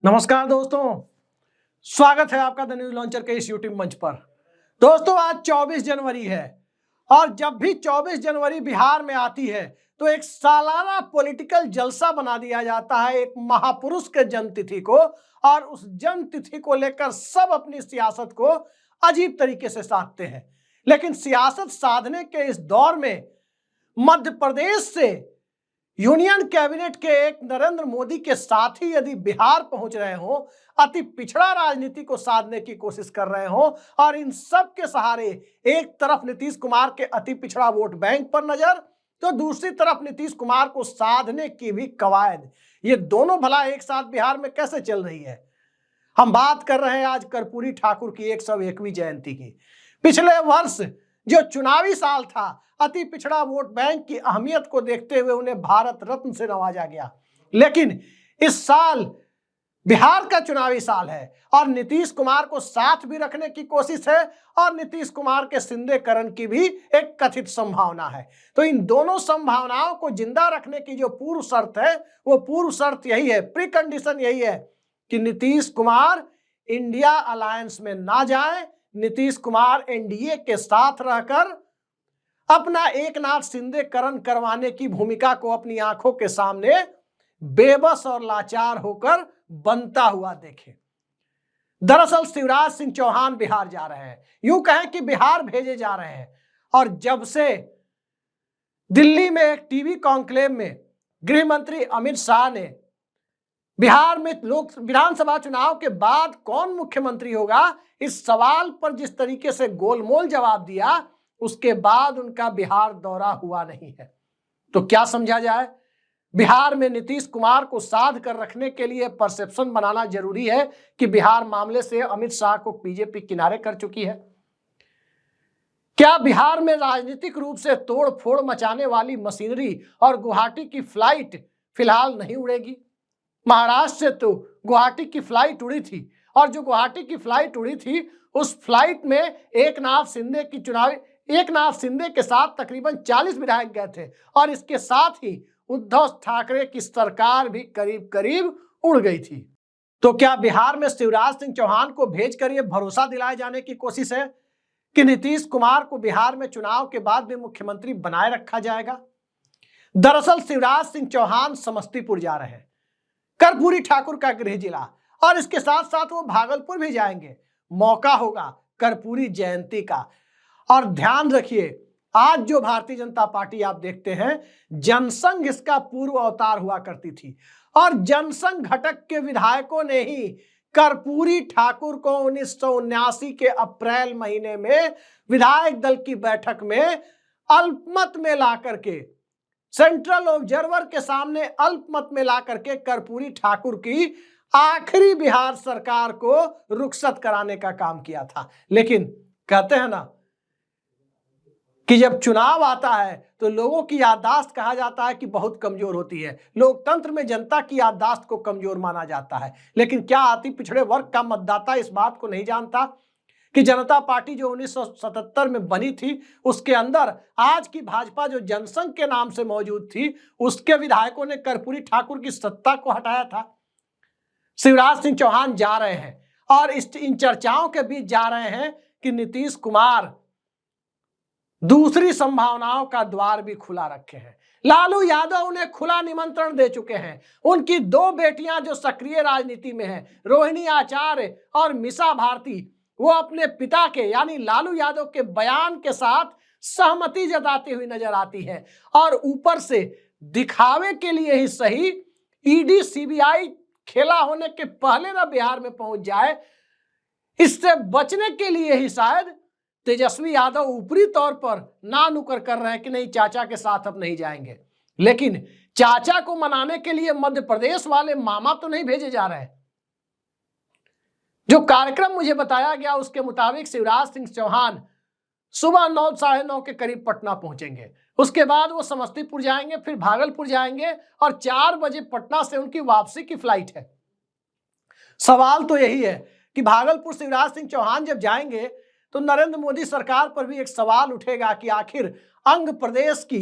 नमस्कार दोस्तों, स्वागत है आपका द न्यूज लॉन्चर के इस यूट्यूब मंच पर। दोस्तों, आज 24 जनवरी है और जब भी 24 जनवरी बिहार में आती है तो एक सालाना पॉलिटिकल जलसा बना दिया जाता है एक महापुरुष के जन्मतिथि को, और उस जन्मतिथि को लेकर सब अपनी सियासत को अजीब तरीके से साधते हैं। लेकिन सियासत साधने के इस दौर में मध्य प्रदेश से यूनियन कैबिनेट के एक नरेंद्र मोदी के साथ ही यदि बिहार पहुंच रहे हो, अति पिछड़ा राजनीति को साधने की कोशिश कर रहे हो, और इन सब के सहारे एक तरफ नीतीश कुमार के अति पिछड़ा वोट बैंक पर नजर, तो दूसरी तरफ नीतीश कुमार को साधने की भी कवायद, ये दोनों भला एक साथ बिहार में कैसे चल रही है। हम बात कर रहे हैं आज कर्पूरी ठाकुर की 101वीं जयंती की। पिछले वर्ष जो चुनावी साल था, अति पिछड़ा वोट बैंक की अहमियत को देखते हुए उन्हें भारत रत्न से नवाजा गया। लेकिन इस साल बिहार का चुनावी साल है और नीतीश कुमार को साथ भी रखने की कोशिश है और नीतीश कुमार के सिंधेकरण की भी एक कथित संभावना है। तो इन दोनों संभावनाओं को जिंदा रखने की जो पूर्व शर्त है, वो पूर्व शर्त यही है, प्री कंडीशन यही है कि नीतीश कुमार इंडिया अलायंस में ना जाए, नीतीश कुमार एनडीए के साथ रहकर अपना एकनाथ शिंदेकरण करवाने की भूमिका को अपनी आंखों के सामने बेबस और लाचार होकर बनता हुआ देखे। दरअसल शिवराज सिंह चौहान बिहार जा रहे हैं, यूं कहें कि बिहार भेजे जा रहे हैं। और जब से दिल्ली में एक टीवी कॉन्क्लेव में गृह मंत्री अमित शाह ने बिहार में विधानसभा चुनाव के बाद कौन मुख्यमंत्री होगा, इस सवाल पर जिस तरीके से गोलमोल जवाब दिया, उसके बाद उनका बिहार दौरा हुआ नहीं है। तो क्या समझा जाए, बिहार में नीतीश कुमार को साध कर रखने के लिए परसेप्शन बनाना जरूरी है कि बिहार मामले से अमित शाह को बीजेपी किनारे कर चुकी है। क्या बिहार में राजनीतिक रूप से तोड़ फोड़ मचाने वाली मशीनरी और गुवाहाटी की फ्लाइट फिलहाल नहीं उड़ेगी। महाराष्ट्र से तो गुवाहाटी की फ्लाइट उड़ी थी, और जो गुवाहाटी की फ्लाइट उड़ी थी उस फ्लाइट में एकनाथ शिंदे के साथ तकरीबन 40 विधायक गए थे, और इसके साथ ही उद्धव ठाकरे की सरकार भी करीब करीब उड़ गई थी। तो क्या बिहार में शिवराज सिंह चौहान को भेजकर यह भरोसा दिलाए जाने की कोशिश है कि नीतीश कुमार को बिहार में चुनाव के बाद भी मुख्यमंत्री बनाए रखा जाएगा? दरअसल शिवराज सिंह चौहान समस्तीपुर जा रहे हैं, कर्पूरी ठाकुर का गृह जिला, और इसके साथ साथ वो भागलपुर भी जाएंगे। मौका होगा कर्पूरी जयंती का। और ध्यान रखिए, आज जो भारतीय जनता पार्टी आप देखते हैं, जनसंघ इसका पूर्व अवतार हुआ करती थी, और जनसंघ घटक के विधायकों ने ही कर्पूरी ठाकुर को 1979 के अप्रैल महीने में विधायक दल की बैठक में अल्पमत में ला करके, सेंट्रल ऑब्जर्वर के सामने अल्पमत में ला करके कर्पूरी ठाकुर की आखिरी बिहार सरकार को रुखसत कराने का काम किया था। लेकिन कहते हैं ना कि जब चुनाव आता है तो लोगों की याददाश्त कहा जाता है कि बहुत कमजोर होती है। लोकतंत्र में जनता की याददाश्त को कमजोर माना जाता है। लेकिन क्या अति पिछड़े वर्ग का मतदाता इस बात को नहीं जानता कि जनता पार्टी जो 1977 में बनी थी, उसके अंदर आज की भाजपा जो जनसंघ के नाम से मौजूद थी, उसके विधायकों ने कर्पूरी ठाकुर की सत्ता को हटाया था। शिवराज सिंह चौहान जा रहे हैं और इन चर्चाओं के बीच जा रहे हैं कि नीतीश कुमार दूसरी संभावनाओं का द्वार भी खुला रखे हैं। लालू यादव उन्हें खुला निमंत्रण दे चुके हैं। उनकी दो बेटियां जो सक्रिय राजनीति में हैं, रोहिणी आचार्य और मिसा भारती, वो अपने पिता के यानी लालू यादव के बयान के साथ सहमति जताती हुई नजर आती है। और ऊपर से दिखावे के लिए ही सही, ईडी सीबीआई खेला होने के पहले ना बिहार में पहुंच जाए, इससे बचने के लिए ही शायद तेजस्वी यादव ऊपरी तौर पर ना नुकर कर रहे हैं कि नहीं, चाचा के साथ अब नहीं जाएंगे। लेकिन चाचा को मनाने के लिए मध्य प्रदेश वाले मामा तो नहीं भेजे जा रहे हैं। जो कार्यक्रम मुझे बताया गया उसके मुताबिक शिवराज सिंह चौहान सुबह 9 साढ़े 9 के करीब पटना पहुंचेंगे। उसके बाद वो समस्तीपुर जाएंगे, फिर भागलपुर जाएंगे, और 4 बजे पटना से उनकी वापसी की फ्लाइट है। सवाल तो यही है कि भागलपुर शिवराज सिंह चौहान जब जाएंगे तो नरेंद्र मोदी सरकार पर भी एक सवाल उठेगा कि आखिर अंग प्रदेश की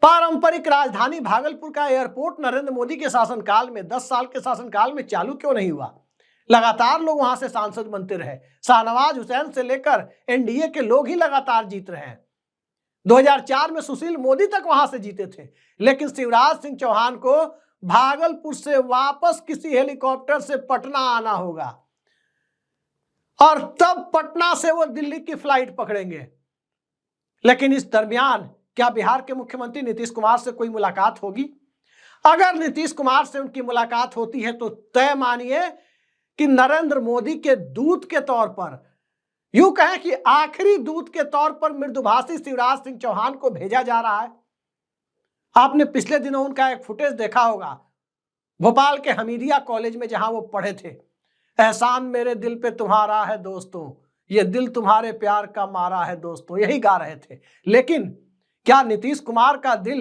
पारंपरिक राजधानी भागलपुर का एयरपोर्ट नरेंद्र मोदी के शासनकाल में 10 साल के शासनकाल में चालू क्यों नहीं हुआ? लगातार लोग वहां से सांसद बनते रहे। शाहनवाज हुसैन से लेकर एनडीए के लोग ही लगातार जीत रहे हैं। 2004 में सुशील मोदी तक वहां से जीते थे, लेकिन शिवराज सिंह चौहान को भागलपुर से वापस किसी हेलीकॉप्टर से पटना आना होगा और तब पटना से वो दिल्ली की फ्लाइट पकड़ेंगे। लेकिन इस दरमियान क्या बिहार के मुख्यमंत्री नीतीश कुमार से कोई मुलाकात होगी? अगर नीतीश कुमार से उनकी मुलाकात होती है तो तय मानिए कि नरेंद्र मोदी के दूत के तौर पर, यूं कहें कि आखिरी दूत के तौर पर मृदुभाषी शिवराज सिंह चौहान को भेजा जा रहा है। आपने पिछले दिनों उनका एक फुटेज देखा होगा, भोपाल के हमीदिया कॉलेज में जहां वो पढ़े थे। एहसान मेरे दिल पे तुम्हारा है दोस्तों, ये दिल तुम्हारे प्यार का मारा है दोस्तों, यही गा रहे थे। लेकिन क्या नीतीश कुमार का दिल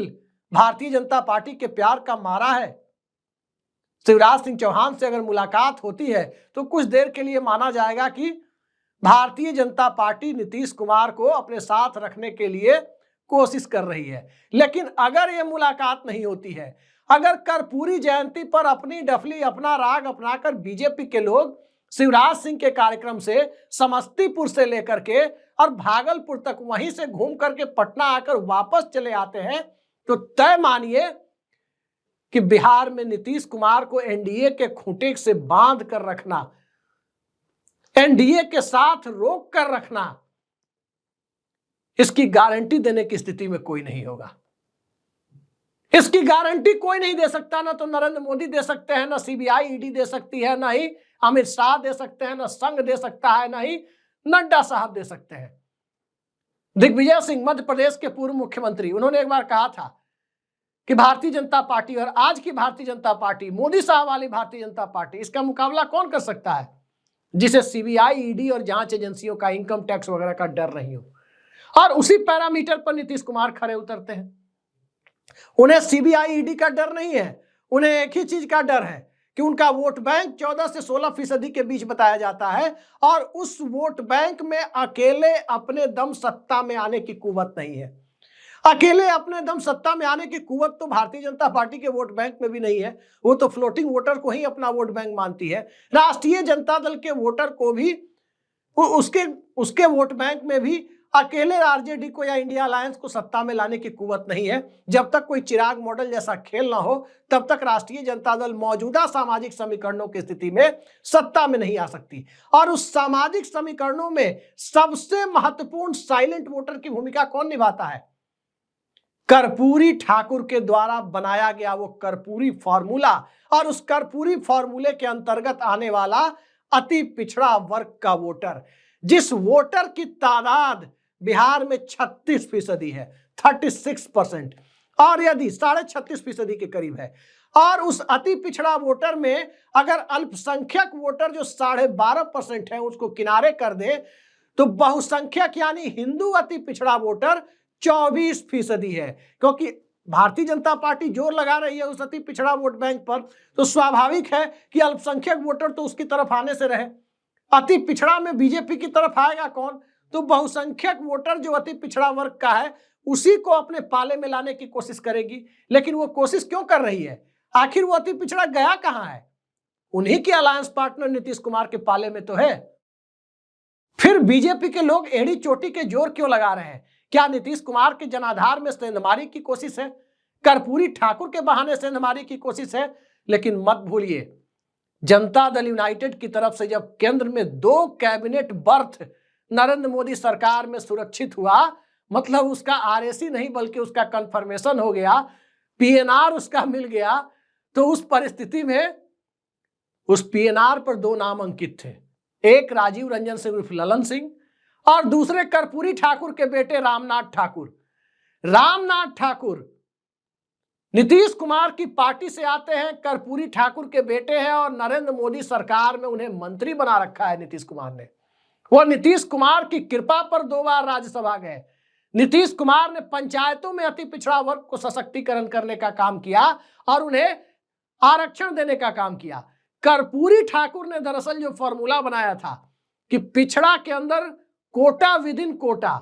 भारतीय जनता पार्टी के प्यार का मारा है? शिवराज सिंह चौहान से अगर मुलाकात होती है तो कुछ देर के लिए माना जाएगा कि भारतीय जनता पार्टी नीतीश कुमार को अपने साथ रखने के लिए कोशिश कर रही है। लेकिन अगर यह मुलाकात नहीं होती है, अगर कर्पूरी जयंती पर अपनी डफली अपना राग अपनाकर बीजेपी के लोग शिवराज सिंह के कार्यक्रम से समस्तीपुर से लेकर के और भागलपुर तक वहीं से घूम करके पटना आकर वापस चले आते हैं, तो तय मानिए कि बिहार में नीतीश कुमार को एनडीए के खूंटे से बांध कर रखना, एनडीए के साथ रोक कर रखना, इसकी गारंटी देने की स्थिति में कोई नहीं होगा। इसकी गारंटी कोई नहीं दे सकता। ना तो नरेंद्र मोदी दे सकते हैं, ना सीबीआई ईडी दे सकती है, ना ही अमित शाह दे सकते हैं, ना संघ दे सकता है, ना ही नड्डा साहब दे सकते हैं। दिग्विजय सिंह मध्य प्रदेश के पूर्व मुख्यमंत्री, उन्होंने एक बार कहा था कि भारतीय जनता पार्टी और आज की भारतीय जनता पार्टी, मोदी साहब वाली भारतीय जनता पार्टी, इसका मुकाबला कौन कर सकता है जिसे सीबीआई ईडी और जांच एजेंसियों का इनकम टैक्स वगैरह का डर नहीं हो। और उसी पैरामीटर पर नीतीश कुमार खड़े उतरते हैं। उन्हें सीबीआई ईडी का डर नहीं है, उन्हें एक ही चीज का डर है कि उनका वोट बैंक 14 से 16% के बीच बताया जाता है और उस वोट बैंक में अकेले अपने दम सत्ता में आने की कुव्वत नहीं है। अकेले अपने दम सत्ता में आने की कुव्वत तो भारतीय जनता पार्टी के वोट बैंक में भी नहीं है। वो तो फ्लोटिंग वोटर को ही अपना वोट बैंक मानती है। राष्ट्रीय जनता दल के वोटर को भी उसके वोट बैंक में भी अकेले आरजेडी को या इंडिया अलायंस को सत्ता में लाने की कुव्वत नहीं है। जब तक कोई चिराग मॉडल जैसा खेल ना हो तब तक राष्ट्रीय जनता दल मौजूदा सामाजिक समीकरणों की स्थिति में सत्ता में नहीं आ सकती। और उस सामाजिक समीकरणों में सबसे महत्वपूर्ण साइलेंट वोटर की भूमिका कौन निभाता है? कर्पूरी ठाकुर के द्वारा बनाया गया वो कर्पूरी फॉर्मूला, और उस कर्पूरी फॉर्मूले के अंतर्गत आने वाला अति पिछड़ा वर्ग का वोटर, जिस वोटर की तादाद बिहार में 36% है, 36%, और यदि 36.5% के करीब है। और उस अति पिछड़ा वोटर में अगर अल्पसंख्यक वोटर जो 12.5% है उसको किनारे कर दे तो बहुसंख्यक यानी हिंदू अति पिछड़ा वोटर 24% है। क्योंकि भारतीय जनता पार्टी जोर लगा रही है उस अति पिछड़ा वोट बैंक पर, तो स्वाभाविक है कि अल्पसंख्यक वोटर तो उसकी तरफ आने से रहे। अति पिछड़ा में बीजेपी की तरफ आएगा कौन? तो बहुसंख्यक वोटर जो अति पिछड़ा वर्ग का है उसी को अपने पाले में लाने की कोशिश करेगी। लेकिन वो कोशिश क्यों कर रही है? आखिर वो अति पिछड़ा गया कहां है? उन्हीं के अलायंस पार्टनर नीतीश कुमार के पाले में तो है। फिर बीजेपी के लोग एड़ी चोटी के जोर क्यों लगा रहे हैं? क्या नीतीश कुमार के जनाधार में सेंधमारी की कोशिश है? कर्पूरी ठाकुर के बहाने सेंधमारी की कोशिश है? लेकिन मत भूलिए, जनता दल यूनाइटेड की तरफ से जब केंद्र में 2 कैबिनेट बर्थ नरेंद्र मोदी सरकार में सुरक्षित हुआ, मतलब उसका आरएसी नहीं बल्कि उसका कंफर्मेशन हो गया, पीएनआर उसका मिल गया, तो उस परिस्थिति में उस पीएनआर पर 2 नाम अंकित थे। एक राजीव रंजन सिंह उर्फ ललन सिंह और दूसरे कर्पूरी ठाकुर के बेटे रामनाथ ठाकुर। रामनाथ ठाकुर नीतीश कुमार की पार्टी से आते हैं, कर्पूरी ठाकुर के बेटे हैं और नरेंद्र मोदी सरकार में उन्हें मंत्री बना रखा है नीतीश कुमार ने। वो नीतीश कुमार की कृपा पर 2 बार राज्यसभा गए। नीतीश कुमार ने पंचायतों में अति पिछड़ा वर्ग को सशक्तिकरण करने का काम किया और उन्हें आरक्षण देने का काम किया। कर्पूरी ठाकुर ने दरअसल जो फॉर्मूला बनाया था कि पिछड़ा के अंदर कोटा विद इन कोटा,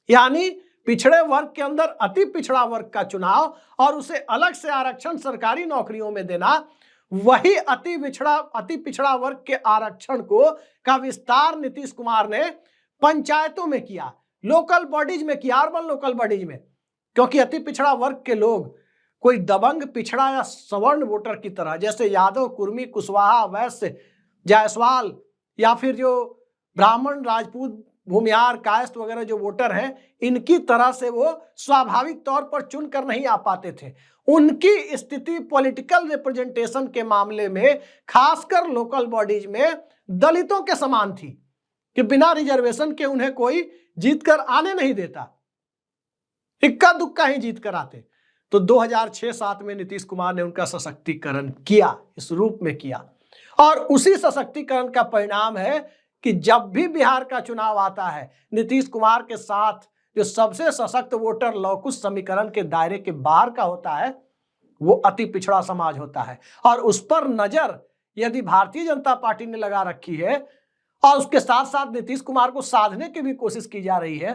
यानी पिछड़े वर्ग के अंदर अति पिछड़ा वर्ग का चुनाव और उसे अलग से आरक्षण सरकारी नौकरियों में देना, वही अति पिछड़ा वर्ग के आरक्षण का विस्तार नीतीश कुमार ने पंचायतों में किया, लोकल बॉडीज में किया, अर्बन लोकल बॉडीज में। क्योंकि अति पिछड़ा वर्ग के लोग कोई दबंग पिछड़ा या सवर्ण वोटर की तरह, जैसे यादव, कुर्मी, कुशवाहा, वैश्य, जायसवाल या फिर जो ब्राह्मण, राजपूत, भूमिहार, कायस्थ वगैरह जो वोटर हैं, इनकी तरह से वो स्वाभाविक तौर पर चुनकर नहीं आ पाते थे। उनकी स्थिति पॉलिटिकल रिप्रेजेंटेशन के मामले में, खासकर लोकल बॉडीज में, दलितों के समान थी कि बिना रिजर्वेशन के उन्हें कोई जीतकर आने नहीं देता, इक्का दुक्का ही जीत कर आते। तो 2006-07 में नीतीश कुमार ने उनका सशक्तिकरण किया, इस रूप में किया। और उसी सशक्तिकरण का परिणाम है कि जब भी बिहार का चुनाव आता है, नीतीश कुमार के साथ जो सबसे सशक्त वोटर लौकुश समीकरण के दायरे के बाहर का होता है, वो अति पिछड़ा समाज होता है। और उस पर नजर यदि भारतीय जनता पार्टी ने लगा रखी है और उसके साथ साथ नीतीश कुमार को साधने की भी कोशिश की जा रही है,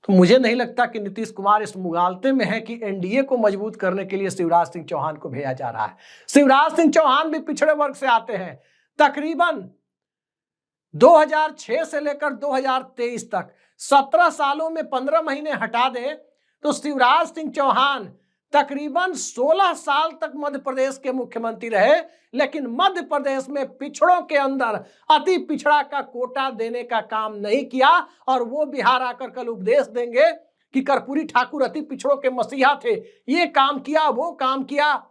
तो मुझे नहीं लगता कि नीतीश कुमार इस मुगालते में है कि एनडीए को मजबूत करने के लिए शिवराज सिंह चौहान को भेजा जा रहा है। शिवराज सिंह चौहान भी पिछड़े वर्ग से आते हैं। तकरीबन 2006 से लेकर 2023 तक 17 सालों में 15 महीने हटा दें तो शिवराज सिंह चौहान तकरीबन 16 साल तक मध्य प्रदेश के मुख्यमंत्री रहे, लेकिन मध्य प्रदेश में पिछड़ों के अंदर अति पिछड़ा का कोटा देने का काम नहीं किया। और वो बिहार आकर कल उपदेश देंगे कि कर्पूरी ठाकुर अति पिछड़ों के मसीहा थे, ये काम किया, वो काम किया,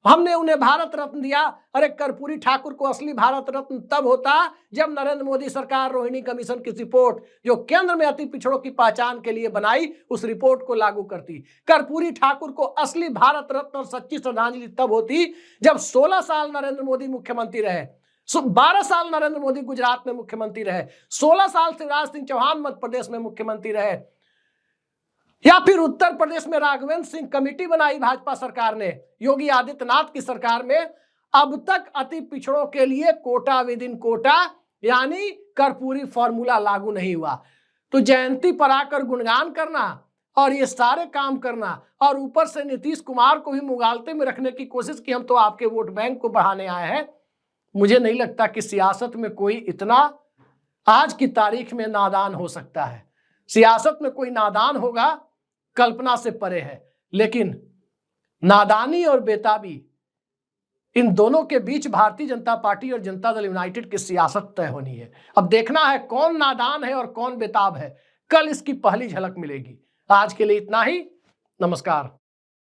हमने उन्हें भारत रत्न दिया। अरे कर्पूरी ठाकुर को असली भारत रत्न तब होता जब नरेंद्र मोदी सरकार रोहिणी कमीशन की रिपोर्ट जो केंद्र में अति पिछड़ों की पहचान के लिए बनाई, उस रिपोर्ट को लागू करती। कर्पूरी ठाकुर को असली भारत रत्न और सच्ची श्रद्धांजलि तब होती जब 16 साल नरेंद्र मोदी मुख्यमंत्री रहे, 12 साल नरेंद्र मोदी गुजरात में मुख्यमंत्री रहे, 16 साल शिवराज सिंह चौहान मध्य प्रदेश में मुख्यमंत्री रहे, या फिर उत्तर प्रदेश में राघवेंद्र सिंह कमेटी बनाई भाजपा सरकार ने योगी आदित्यनाथ की सरकार में। अब तक अति पिछड़ों के लिए कोटा विद इन कोटा यानी कर्पूरी फॉर्मूला लागू नहीं हुआ। तो जयंती पर आकर गुणगान करना और ये सारे काम करना और ऊपर से नीतीश कुमार को भी मुगालते में रखने की कोशिश की हम तो आपके वोट बैंक को बढ़ाने आए हैं, मुझे नहीं लगता कि सियासत में कोई इतना आज की तारीख में नादान हो सकता है। सियासत में कोई नादान होगा कल्पना से परे है, लेकिन नादानी और बेताबी इन दोनों के बीच भारतीय जनता पार्टी और जनता दल यूनाइटेड की सियासत तय होनी है। अब देखना है कौन नादान है और कौन बेताब है, कल इसकी पहली झलक मिलेगी। आज के लिए इतना ही, नमस्कार।